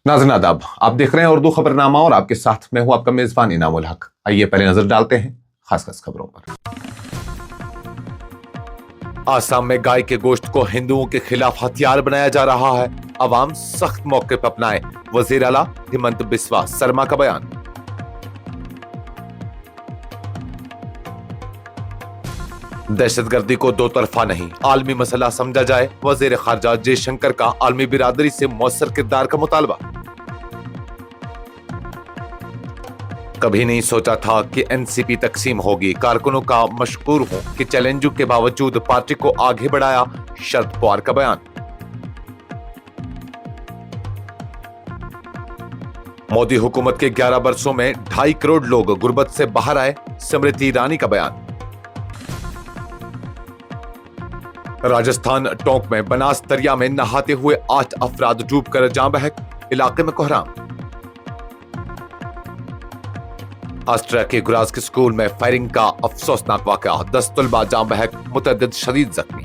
नाज़रीन आदाब, आप देख रहे हैं उर्दू खबरनामा और आपके साथ मैं हूं आपका मेजबान इनामुल हक। आइए पहले नजर डालते हैं खास खबरों पर। आसाम में गाय के गोश्त को हिंदुओं के खिलाफ हथियार बनाया जा रहा है। अवाम सख्त मौक़िफ़ अपनाए। वज़ीर आला हिमंत बिस्वा शर्मा का बयान। दहशतगर्दी को दो तरफा नहीं, आलमी मसला समझा जाए। वज़ीर ख़ारजा जयशंकर का आलमी बिरादरी से मौसर किरदार का मुतालबा। कभी नहीं सोचा था कि एनसीपी तकसीम होगी। कारकुनों का मशकूर हूं कि चैलेंजों के बावजूद पार्टी को आगे बढ़ाया। शरद पवार का बयान। मोदी हुकूमत के 11 वर्षों में 2.5 करोड़ लोग गुर्बत से बाहर आए। स्मृति ईरानी का बयान। राजस्थान टोंक में बनास दरिया में नहाते हुए 8 अफराद डूबकर जान बहक। इलाके में कोहराम। ऑस्ट्रिया के गुराज के स्कूल में फायरिंग का अफसोसनाक वाकया। 10 तलबा जान बहक, मुतअद्दिद शदीद जख्मी।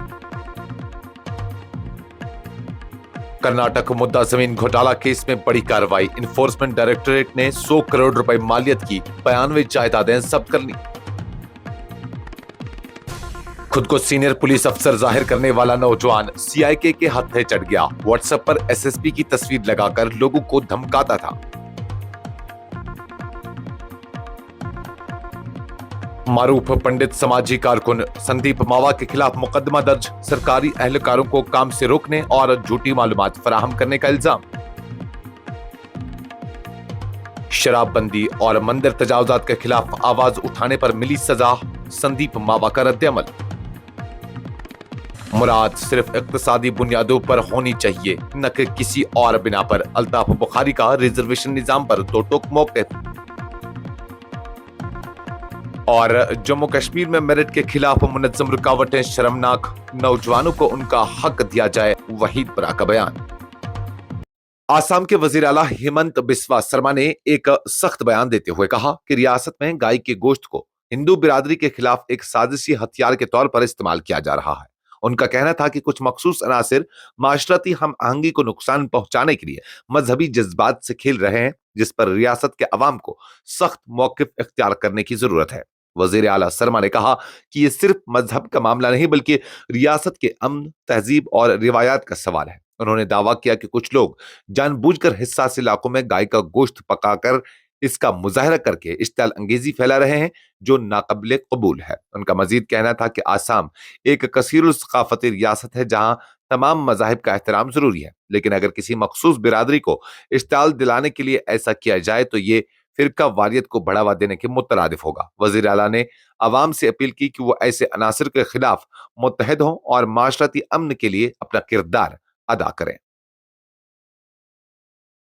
कर्नाटक मुद्दा जमीन घोटाला केस में बड़ी कार्रवाई। इन्फोर्समेंट डायरेक्टोरेट ने 100 करोड़ रुपए मालियत की 92 जायदादें जब्त कर ली। खुद को सीनियर पुलिस अफसर जाहिर करने वाला नौजवान सीआईके के हत्थे चढ़ गया। व्हाट्सएप पर एसएसपी की तस्वीर लगाकर लोगों को धमकाता था। मारूफ पंडित समाजी कारकुन संदीप मावा के खिलाफ मुकदमा दर्ज। सरकारी एहलकारों को काम से रोकने और झूठी मालूमात फराहम करने का इल्जाम। शराबबंदी और मंदिर तजावुजात के खिलाफ आवाज उठाने पर मिली सजा। संदीप मावा का रद्द-ए-अमल। मुराद सिर्फ इक्तिसादी बुनियादों पर होनी चाहिए, न कि किसी और बिना पर। अल्ताफ बुखारी का रिजर्वेशन निजाम पर दो टोक मौक़िफ़। और जम्मू कश्मीर में मेरिट के खिलाफ मुनज़्ज़म रुकावटें शर्मनाक। नौजवानों को उनका हक दिया जाए। वहीद बरा का बयान। आसाम के वज़ीर आला हिमंत बिस्वा शर्मा ने एक सख्त बयान देते हुए कहा कि रियासत में गाय के गोश्त को हिंदू बिरादरी के खिलाफ एक साजिशी हथियार के तौर पर इस्तेमाल किया जा रहा है। उनका कहना था कि कुछ मखसूस अनासिर माशरती हम आहंगी को नुकसान पहुंचाने के लिए मजहबी जज्बात से खेल रहे हैं, जिस पर रियासत के अवाम को सख्त मौक़िफ़ इख्तियार करने की जरूरत है। वज़ीर आला शर्मा ने कहा कि ये सिर्फ मजहब का मामला नहीं, बल्कि रियासत के अमन, तहजीब और रिवायात का सवाल है। उन्होंने दावा किया कि कुछ लोग जानबूझकर हिस्सास इलाकों में गाय का गोश्त पकाकर इसका मुजाहरा करके इश्तियाल अंगेजी फैला रहे हैं, जो नाक़ाबिल कबूल है। उनका मजीद कहना था कि आसाम एक कसीरुल सक़ाफ़ती रियासत है, जहां तमाम मज़ाहिब का एहतराम जरूरी है, लेकिन अगर किसी मखसूस बिरादरी को इश्तियाल दिलाने के लिए ऐसा किया जाए तो ये फिरका वारियत को बढ़ावा देने के मुतरादिफ होगा। वज़ीर आला ने अवाम से अपील की कि वो ऐसे अनासिर के खिलाफ मुत्तहिद हों और माशरती अमन के लिए अपना किरदार अदा करें।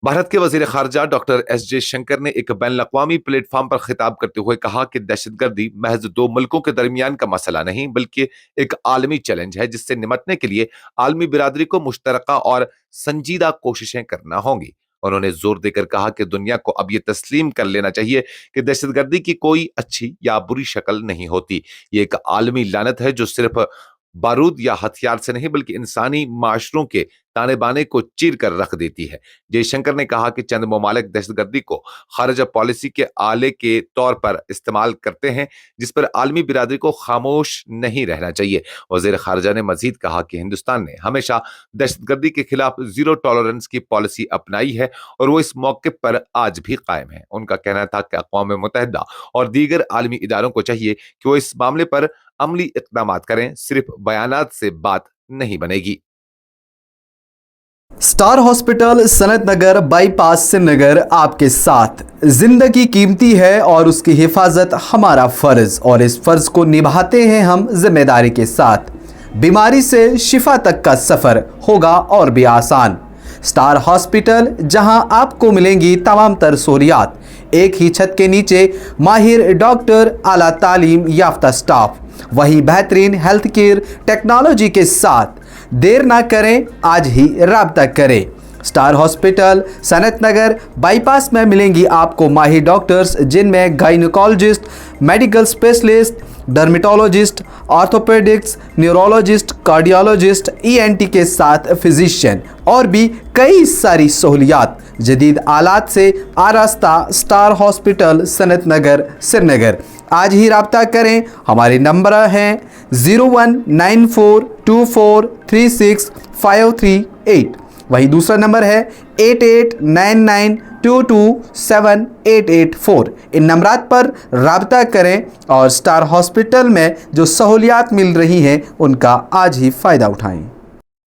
भारत के वज़ीर ख़ारजा डॉक्टर एस जयशंकर ने एक बैनुल-अक़वामी प्लेटफॉर्म पर खिताब करते हुए कहा कि दहशतगर्दी महज 2 मुल्कों के दरमियान का मसला नहीं, बल्कि एक आलमी चैलेंज है, जिससे निपटने के लिए आलमी बिरादरी को मुश्तरका और संजीदा कोशिशें करना होंगी। उन्होंने जोर देकर कहा कि दुनिया को अब ये तस्लीम कर लेना चाहिए कि दहशतगर्दी की कोई अच्छी या बुरी शक्ल नहीं होती। ये एक आलमी लानत है जो सिर्फ बारूद या हथियार से नहीं, बल्कि इंसानी माशरों के ताने बाने को चीर कर रख देती है। जयशंकर ने कहा कि चंद ममालिक दहशतगर्दी को खारजा पॉलिसी के आले के तौर पर इस्तेमाल करते हैं, जिस पर आलमी बिरादरी को खामोश नहीं रहना चाहिए। वज़ीर खारजा ने मजीद कहा कि हिंदुस्तान ने हमेशा दहशतगर्दी के खिलाफ जीरो टॉलरेंस की पॉलिसी अपनाई है और वो इस मौके पर आज भी कायम है। उनका कहना था कि अक़वाम मुत्तहिदा और दीगर आलमी इदारों को चाहिए कि वो इस मामले पर अमली इक़दामात करें, सिर्फ बयानात से बात नहीं बनेगी। स्टार हॉस्पिटल सनत नगर बाईपास श्रीनगर आपके साथ। जिंदगी कीमती है और उसकी हिफाजत हमारा फर्ज, और इस फर्ज को निभाते हैं हम जिम्मेदारी के साथ। बीमारी से शिफा तक का सफर होगा और भी आसान। स्टार हॉस्पिटल, जहां आपको मिलेंगी तमाम तर सहूलियात, एक ही छत के नीचे माहिर डॉक्टर, आला तालीम याफ्ता स्टाफ, वही बेहतरीन हेल्थ केयर टेक्नोलॉजी के साथ। देर ना करें, आज ही राब्ता करें। स्टार हॉस्पिटल सनत नगर बाईपास में मिलेंगी आपको माहिर डॉक्टर्स, जिनमें gynaecologist, medical specialist, dermatologist, orthopaedics, neurologist, cardiologist, ENT के साथ फिजिशियन और भी कई सारी सहूलियात जदीद आलात से आरास्ता स्टार हॉस्पिटल सनत नगर श्रीनगर। आज ही रब्ता करें। हमारे नंबर हैं 019424365538। वही दूसरा नंबर है 8899227884। इन नंबरात पर रब्ता करें और स्टार हॉस्पिटल में जो सहूलियात मिल रही हैं उनका आज ही फ़ायदा उठाएं।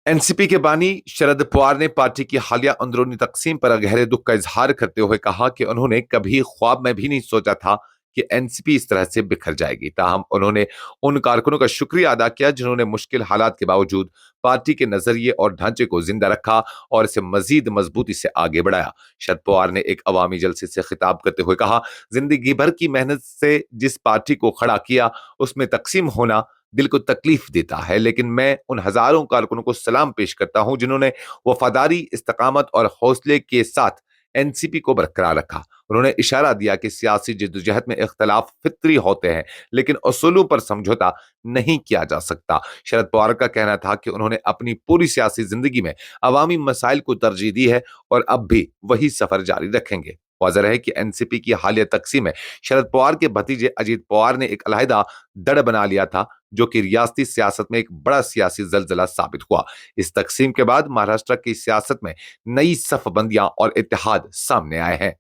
एनसीपी के बानी शरद पवार ने पार्टी की हालिया अंदरूनी तकसीम पर गहरे दुख का इजहार करते हुए कहा कि उन्होंने कभी ख्वाब में भी नहीं सोचा था कि एनसीपी इस तरह से बिखर जाएगी। ताहम उन्होंने उन कारकुनों का शुक्रिया अदा किया जिन्होंने मुश्किल हालात के बावजूद पार्टी के नजरिए और ढांचे को जिंदा रखा और इसे मजीद मजबूती से आगे बढ़ाया। शरद पवार ने एक अवामी जलसे से खिताब करते हुए कहा, जिंदगी भर की मेहनत से जिस पार्टी को खड़ा किया उसमें तकसीम होना दिल को तकलीफ देता है, लेकिन मैं उन हजारों कारकुनों को सलाम पेश करता हूं जिन्होंने वफादारी, इस्तकामत और हौसले के साथ एनसीपी को बरकरार रखा। उन्होंने इशारा दिया कि सियासी जद्दोजहद में इख्तलाफ फित्री होते हैं, लेकिन उसूलों पर समझौता नहीं किया जा सकता। शरद पवार का कहना था कि उन्होंने अपनी पूरी सियासी जिंदगी में अवामी मसाइल को तरजीह दी है और अब भी वही सफर जारी रखेंगे। वाज़ेह है कि एनसीपी की हालिया तकसीम में शरद पवार के भतीजे अजीत पवार ने एक अलहदा दड़ बना लिया था, जो कि रियासती सियासत में एक बड़ा सियासी जलजला साबित हुआ। इस तकसीम के बाद महाराष्ट्र की सियासत में नई सफबंदियां और इत्तेहाद सामने आए हैं।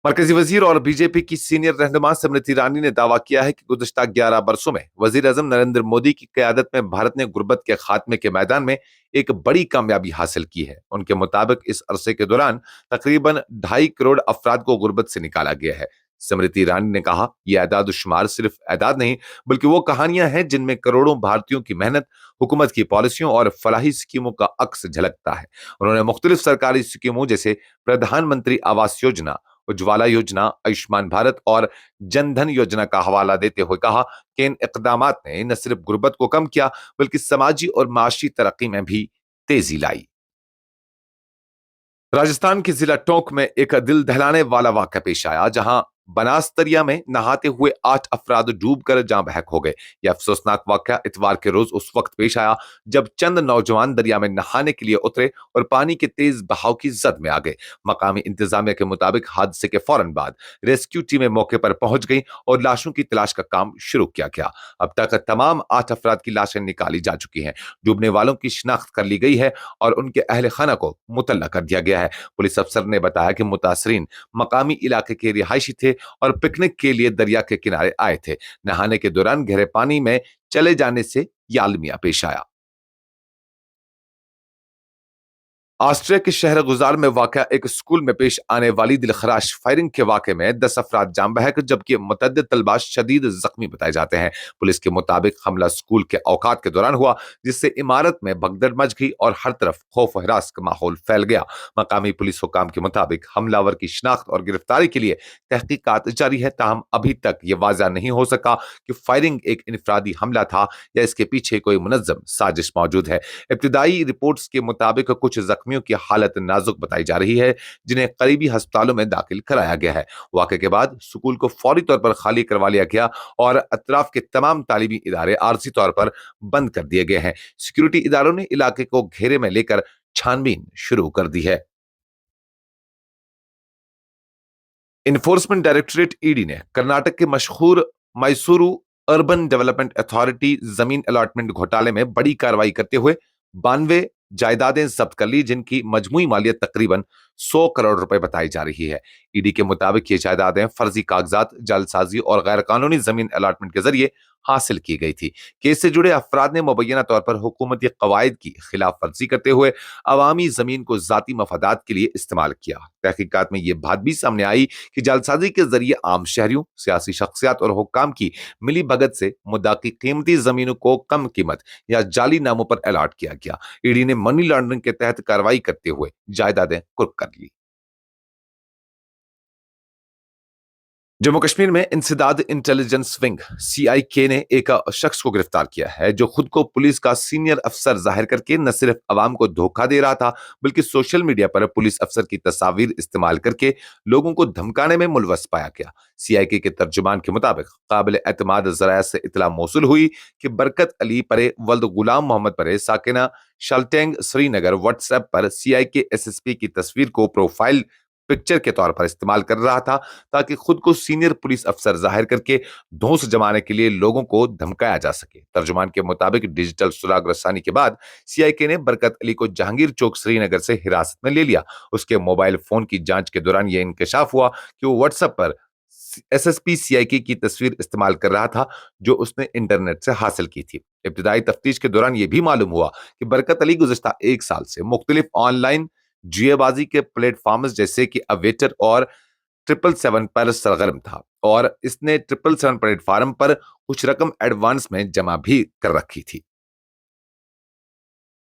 मरकजी वजीर और बीजेपी की सीनियर रहनुमा स्मृति ईरानी ने दावा किया है कि गुज़श्ता 11 बरसों में वजीर आजम नरेंद्र मोदी की क़यादत में भारत ने गुर्बत के खात्मे के मैदान में एक बड़ी कामयाबी हासिल की है। उनके मुताबिक इस अरसे के दौरान तकरीबन 2.5 करोड़ अफराद को गुर्बत से निकाला गया है। स्मृति ईरानी ने कहा, यह एदाद शुमार सिर्फ एदाद नहीं बल्कि वो कहानियां हैं जिनमें करोड़ों भारतीयों की मेहनत, हुकूमत की पॉलिसियों और फलाही स्कीमों का अक्स झलकता है। उन्होंने मुख्तलिफ सरकारी स्कीमों जैसे प्रधानमंत्री आवास योजना, उज्ज्वला योजना, आयुष्मान भारत और जनधन योजना का हवाला देते हुए कहा कि इन इक़दामात ने न सिर्फ गुर्बत को कम किया बल्कि समाजी और माशी तरक्की में भी तेजी लाई। राजस्थान के जिला टोंक में एक दिल दहलाने वाला वाक़या पेश आया, जहां बनास दरिया में नहाते हुए 8 अफराद डूबकर जाँ बहक हो गए। यह अफसोसनाक वाक़या इतवार के रोज उस वक्त पेश आया जब चंद नौजवान दरिया में नहाने के लिए उतरे और पानी के तेज बहाव की जद में आ गए। मकामी इंतजामिया के मुताबिक हादसे के फौरन बाद रेस्क्यू टीमें मौके पर पहुंच गई और लाशों की तलाश का काम शुरू किया गया। अब तक तमाम 8 अफराद की लाशें निकाली जा चुकी हैं। डूबने वालों की शिनाख्त कर ली गई है और उनके अहल खाना को मुतल्ला कर दिया गया है। पुलिस अफसर ने बताया कि मुतासरीन मकामी इलाके के रिहायशी थे और पिकनिक के लिए दरिया के किनारे आए थे। नहाने के दौरान गहरे पानी में चले जाने से यह अलमिया पेश आया। ऑस्ट्रिया के शहर गुजार में वाक़या एक स्कूल में पेश आने वाली दिलखराश फायरिंग के वाक़े में 10 अफराद जाम बहक जबकि मुतअद्दिद तलबा शदीद जख्मी बताए जाते हैं। पुलिस के मुताबिक हमला स्कूल के औकात के दौरान हुआ, जिससे इमारत में भगदड़ मच गई और हर तरफ खौफ व हिरास का माहौल फैल गया। मकामी पुलिस हुकाम के मुताबिक हमलावर की शिनाख्त और गिरफ्तारी के लिए तहकीकात जारी है, ताहम अभी तक ये वाज़ा नहीं हो सका कि फायरिंग एक इनफरादी हमला था या इसके पीछे कोई मुनज़्ज़म साजिश मौजूद है। इब्तिदाई रिपोर्ट्स के मुताबिक कुछ जख्मियों की हालत नाजुक बताई जा रही है, जिन्हें करीबी अस्पतालों में दाखिल कराया गया है। वाक़े के बाद स्कूल को फौरी तौर पर खाली करवा लिया गया और अतराफ के तमाम तालीमी इदारे आरजी तौर पर बंद कर दिए गए हैं। सिक्योरिटी इदारों ने इलाके को घेरे में लेकर छानबीन शुरू कर दी है। इन्फोर्समेंट डायरेक्टरेट ईडी ने कर्नाटक के मशहूर मैसूरू अर्बन डेवलपमेंट अथॉरिटी जमीन अलॉटमेंट घोटाले में बड़ी कार्रवाई करते हुए 92 जायदादें जब्त कर ली, जिनकी मजमूई मालियत तकरीबन 100 करोड़ रुपए बताई जा रही है। ईडी के मुताबिक ये जायदादें फर्जी कागजात, जालसाजी और गैर कानूनी जमीन अलॉटमेंट के जरिए हासिल की गई थी। केस से जुड़े अफराद ने मुबैना तौर पर हुकूमती कवायद की खिलाफ वर्जी करते हुए अवामी जमीन को जाती मफादात के लिए इस्तेमाल किया। तहकीकात में यह बात भी सामने आई कि जालसाजी के जरिए आम शहरियों, सियासी शख्सियात और हुक्काम की मिली भगत से मुद्दा की कीमती जमीनों को कम कीमत या जाली नामों पर अलॉट किया गया। ईडी ने मनी लॉन्ड्रिंग के तहत कार्रवाई करते हुए जायदादें कुर्क कर ली। जम्मू कश्मीर में इंसदाद इंटेलिजेंस विंग सीआईके ने एक शख्स को गिरफ्तार किया है जो खुद को पुलिस का सीनियर अफसर जाहिर करके न सिर्फ अवाम को धोखा दे रहा था बल्कि सोशल मीडिया पर पुलिस अफसर की तस्वीर इस्तेमाल करके लोगों को धमकाने में मुलवस पाया गया। सीआईके के तर्जुमान के मुताबिक काबिल एतमाद जराया से इतला मौसूल हुई कि बरकत अली परे वल्द गुलाम मोहम्मद परे साकिना शल्टेंग श्रीनगर व्हाट्सएप पर सीआईके एसएसपी की तस्वीर को प्रोफाइल पिक्चर के तौर पर इस्तेमाल कर रहा था ताकि खुद को सीनियर पुलिस अफसर जाहिर करके धौंस जमाने के लिए लोगों को धमकाया जा सके। तर्जुमान के मुताबिक डिजिटल सुराग रसानी के बाद सीआईके ने बरकत अली को जहांगीर चौक श्रीनगर से हिरासत में ले लिया। उसके मोबाइल फोन की जांच के दौरान यह इंकशाफ हुआ कि वो व्हाट्सएप पर एसएसपी सीआईके की तस्वीर इस्तेमाल कर रहा था जो उसने इंटरनेट से हासिल की थी। इब्तिदाई तफ्तीश के दौरान यह भी मालूम हुआ कि बरकत अली गुज़िश्ता एक साल से मुख्तलिफ ऑनलाइन जुएबाजी के प्लेटफॉर्म्स जैसे कि अवेटर और 777 पर सरगर्म था और इसने 777 प्लेटफॉर्म पर कुछ रकम एडवांस में जमा भी कर रखी थी।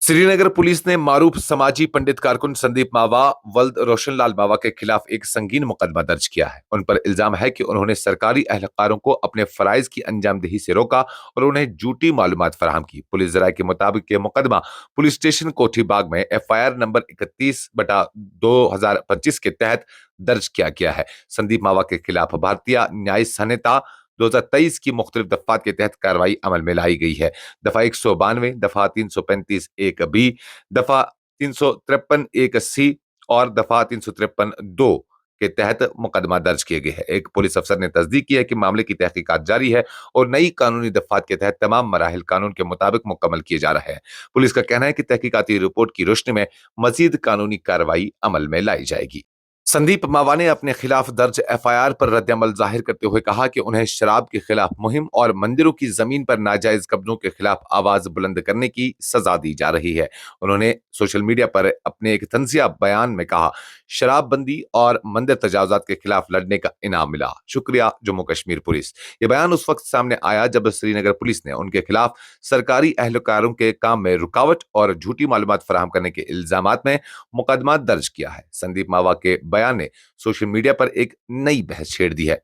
श्रीनगर पुलिस ने मारूफ समाजी पंडित कारकुन संदीप मावा वल्द रोशनलाल मावा के खिलाफ एक संगीन मुकदमा दर्ज किया है। उन पर इल्जाम है कि उन्होंने सरकारी अहलकारों को अपने फराइज की अंजामदही से रोका और उन्हें झूठी मालूमात फराहम की। पुलिस जराये के मुताबिक ये मुकदमा पुलिस स्टेशन कोठी बाग में एफआईआर नंबर 31/2025 के तहत दर्ज किया गया है। संदीप मावा के खिलाफ भारतीय न्याय संहिता 2023 की मुख्तलिफ दफात के तहत कार्रवाई अमल में लाई गई है। दफा 192, दफा 335(1)B, दफा 353(1)C और दफा 353(2) के तहत मुकदमा दर्ज किए गए हैं। एक पुलिस अफसर ने तस्दीक की है कि मामले की तहकीकात जारी है और नई कानूनी दफात के तहत तमाम मराहिल कानून के मुताबिक मुकम्मल किए जा रहे हैं। पुलिस का कहना है कि तहकीकाती रिपोर्ट की रोशनी में मजीद कानूनी कार्रवाई अमल में लाई जाएगी। संदीप मावा ने अपने खिलाफ दर्ज एफआईआर पर रद्द-अमल जाहिर करते हुए कहा कि उन्हें शराब के खिलाफ मुहिम और मंदिरों की जमीन पर नाजायज कब्जों के खिलाफ आवाज बुलंद करने की सजा दी जा रही है। उन्होंने सोशल मीडिया पर अपने एक तंजिया बयान में कहा, शराबबंदी और मंदिर तजावुजात के खिलाफ लड़ने का इनाम मिला, शुक्रिया जम्मू कश्मीर पुलिस। ये बयान उस वक्त सामने आया जब श्रीनगर पुलिस ने उनके खिलाफ सरकारी एहलकारों के काम में रुकावट और झूठी मालूमात फराहम करने के इल्जामात में मुकदमा दर्ज किया है। संदीप मावा के बयान ने सोशल मीडिया पर एक नई बहस छेड़ दी है।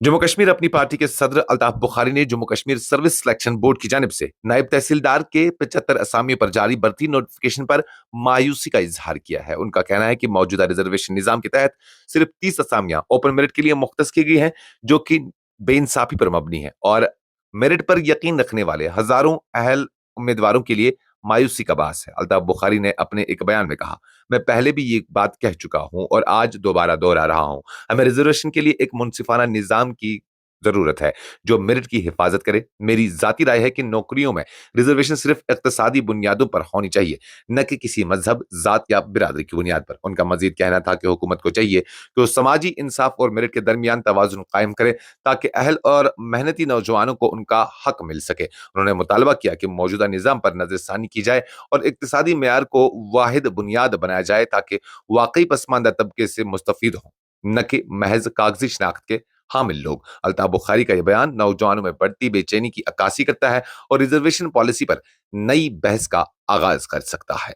जम्मू कश्मीर अपनी पार्टी के सदर अल्ताफ बुखारी ने Jammu Kashmir service selection board की जानिब से नायब तहसीलदार के 75 असामियों पर जारी भर्ती नोटिफिकेशन पर मायूसी का इजहार किया है। उनका कहना है कि मौजूदा रिजर्वेशन निजाम के तहत सिर्फ 30 असामियां ओपन मेरिट के लिए मुख्तस की गई हैं, जो कि बेइंसाफी पर मबनी है और मेरिट पर यकीन रखने वाले हजारों अहल उम्मीदवारों के लिए मायूसी का बास है। अल्ताफ बुखारी ने अपने एक बयान में कहा, मैं पहले भी ये बात कह चुका हूं और आज दोबारा दोहरा रहा हूं, हमें रिजर्वेशन के लिए एक मुनसिफाना निजाम की जरूरत है जो मेरिट की हिफाजत करे। मेरी जाती राय है कि नौकरियों में रिजर्वेशन सिर्फ इक्तसादी बुनियादों पर होनी चाहिए, न कि किसी मजहब, जात या बिरादरी की बुनियाद पर। उनका मजीद कहना था कि हुकूमत को चाहिए कि वो समाजी इंसाफ और मेरिट के दरमियान तवाजुन कायम करे ताकि अहल और मेहनती नौजवानों को उनका हक मिल सके। उन्होंने मुतालबा किया कि मौजूदा निजाम पर नजरसानी की जाए और इक्तसादी मेयार को वाहिद बुनियाद बनाया जाए ताकि वाकई पसमानदा तबके से मुस्तफीद हों, न कि महज कागजी शनाख्त के हामिल लोग। अल्ताफ बुखारी का यह बयान नौजवानों में बढ़ती बेचैनी की अक्कासी करता है और रिजर्वेशन पॉलिसी पर नई बहस का आगाज कर सकता है।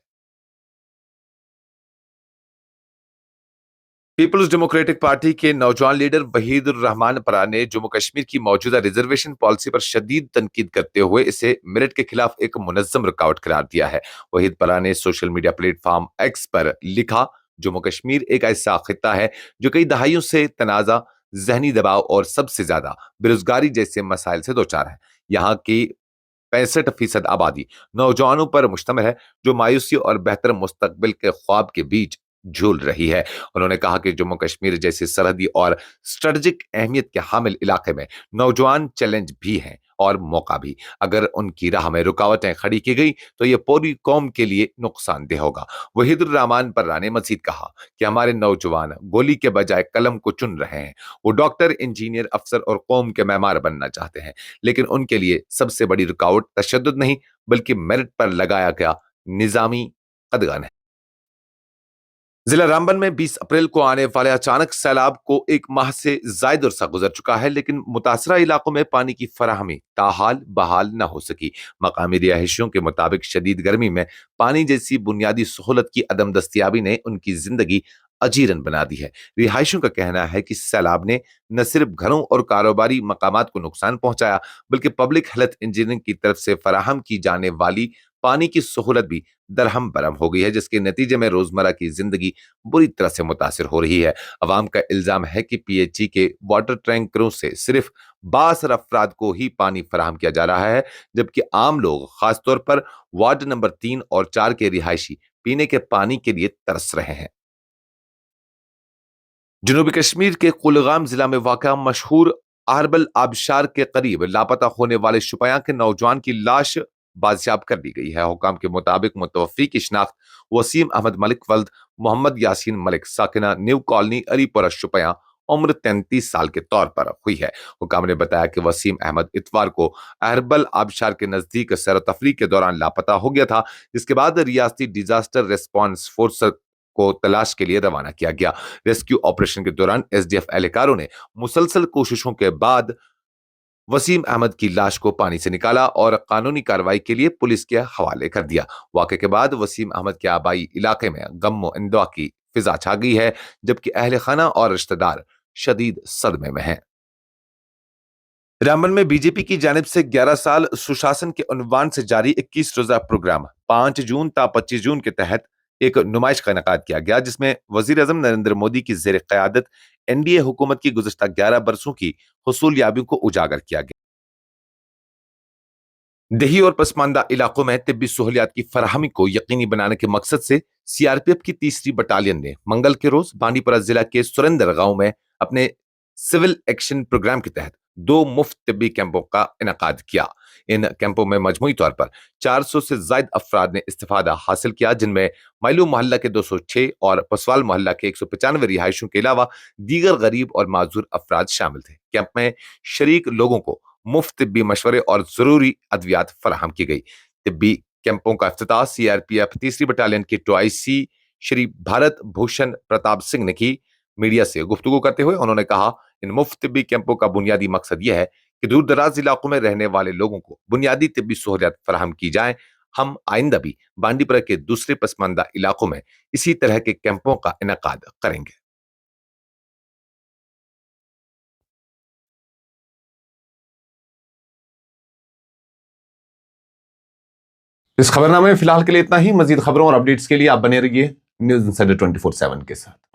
पीपल्स डेमोक्रेटिक पार्टी के नौजवान लीडर वहीदुर रहमान परा ने जम्मू कश्मीर की मौजूदा रिजर्वेशन पॉलिसी पर शदीद तनकीद करते हुए इसे मेरिट के खिलाफ एक मुनज्जम रुकावट करार दिया है। वहीद परा ने सोशल मीडिया प्लेटफॉर्म एक्स पर लिखा, जम्मू कश्मीर एक ऐसा खित्ता है जो कई दहाइयों से तनाजा, जहनी दबाव और सबसे ज्यादा बेरोजगारी जैसे मसाइल से दो चार है। यहाँ की 65% आबादी नौजवानों पर मुश्तमिल है जो मायूसी और बेहतर मुस्तकबिल के ख्वाब के बीच झूल रही है। उन्होंने कहा कि जम्मू कश्मीर जैसे सरहदी और स्ट्रेटेजिक अहमियत के हामिल इलाके में नौजवान चैलेंज भी हैं और मौका भी। अगर उनकी राह में रुकावटें खड़ी की गई तो ये पूरी कौम के लिए नुकसानदेह होगा। वहीदुर रहमान पर्रा ने मजीद कहा कि हमारे नौजवान गोली के बजाय कलम को चुन रहे हैं। वो डॉक्टर, इंजीनियर, अफसर और कौम के मेहमान बनना चाहते हैं, लेकिन उनके लिए सबसे बड़ी रुकावट तशद्दुद नहीं बल्कि मेरिट पर लगाया गया निजामी कदगन है। जिला रामबन में 20 अप्रैल को आने वाले अचानक सैलाब को एक माह से जायद अरसा गुजर चुका है, लेकिन मुतासरा इलाकों में पानी की फराहमी ताहाल बहाल न हो सकी। मकामी रिहायशियों के मुताबिक शदीद गर्मी में पानी जैसी बुनियादी सहूलत की अदम दस्तियाबी ने उनकी जिंदगी अजीरन बना दी है। रिहायशियों का कहना है कि सैलाब ने न सिर्फ घरों और कारोबारी मकामात को नुकसान पहुंचाया, बल्कि पब्लिक हेल्थ इंजीनियरिंग की तरफ से फराहम की जाने वाली पानी की सहूलत भी दरहम बरहम हो गई है, जिसके नतीजे में रोजमर्रा की जिंदगी बुरी तरह से मुतासिर हो रही है। अवाम का इल्जाम है कि पीएचई के वाटर टैंकरों से सिर्फ 62 अफराद को ही पानी फराहम किया जा रहा है, जबकि आम लोग, खासतौर पर वार्ड नंबर 3 और 4 के रिहायशी, पीने के पानी के लिए तरस रहे हैं। जनूबी कश्मीर के कुलगाम जिला में वाक़ा मशहूर अहरबल आबशार के करीब लापता होने वाले शुपयां के नौजवान की लाश बाजियाब कर ली गई है। हुकाम के मुताबिक मुतवफ़ी की शिनाख्त वसीम अहमद मलिक वल्द मोहम्मद यासीन मलिक साकिना न्यू कॉलोनी अलीपुरा शुपयां उम्र 33 साल के तौर पर हुई है। हुकाम ने बताया कि वसीम अहमद इतवार को अहरबल आबशार के नजदीक सैर तफरी के दौरान लापता हो गया था, जिसके बाद रियासती डिजास्टर रिस्पॉन्स फोर्स को तलाश के लिए रवाना किया गया। रेस्क्यू ऑपरेशन के दौरान एसडीएफ एहलकारों ने मुसलसल कोशिशों के बाद वसीम अहमद की लाश को पानी से निकाला और कानूनी कार्रवाई के लिए पुलिस के हवाले कर दिया। वाक़े के बाद वसीम अहमद के आबाई इलाके में गम इंदवा की फिजा छा गई है, जबकि अहल खाना और रिश्तेदार शदीद सदमे में हैं। रामबन में बीजेपी की जानिब से 11 साल सुशासन के उन्वान से जारी 21 रोजा प्रोग्राम 5 जून ता 25 जून के तहत एक नुमाइश का इनेकाद किया गया, जिसमें वजीर आजम नरेंद्र मोदी की जेर क़यादत एनडीए हुकूमत की गुज़श्ता 11 बरसों की हुसूलियाबियों को उजागर किया गया। देही और पसमानदा इलाकों में तिब्बी सहूलियात की फराहमी को यकीनी बनाने के मकसद से सीआरपीएफ की 3री बटालियन ने मंगल के रोज बांडीपुरा जिला के सुरेंद्र गांव में अपने सिविल एक्शन प्रोग्राम के तहत 2 मुफ्त तिब्बी कैंपों का इनेकाद किया। इन कैंपों में मजमूई तौर पर 400 से ज्यादा अफराद ने इस्तिफादा हासिल किया, जिनमें मायलू मोहल्ला के 206 और पसवाल मोहल्ला के 195 रिहायशों के अलावा दीगर गरीब और माजूर अफराद शामिल थे। कैंप में शरीक लोगों को मुफ्त तिब्बी मशवरे और जरूरी अद्वियात फराहम की गई। तिब्बी कैंपों का इफ्तिताह सीआरपीएफ 3री बटालियन के टॉयसी श्री भारत भूषण प्रताप सिंह ने की। मीडिया से गुफ्तगू करते हुए उन्होंने कहा, इन मुफ्त तिब्बी कैंपों का बुनियादी मकसद यह है कि दूर दराज इलाकों में रहने वाले लोगों को बुनियादी तिब्बी सहूलियत फराहम की जाए। हम आइंदा भी बांडीपुरा के दूसरे पसमानदा इलाकों में इसी तरह के कैंपों का इनेकाद करेंगे। इस खबरनामे में फिलहाल के लिए इतना ही। मजीद खबरों और अपडेट्स के लिए आप बने रहिए न्यूज़ इंसाइडर 24/7 के साथ।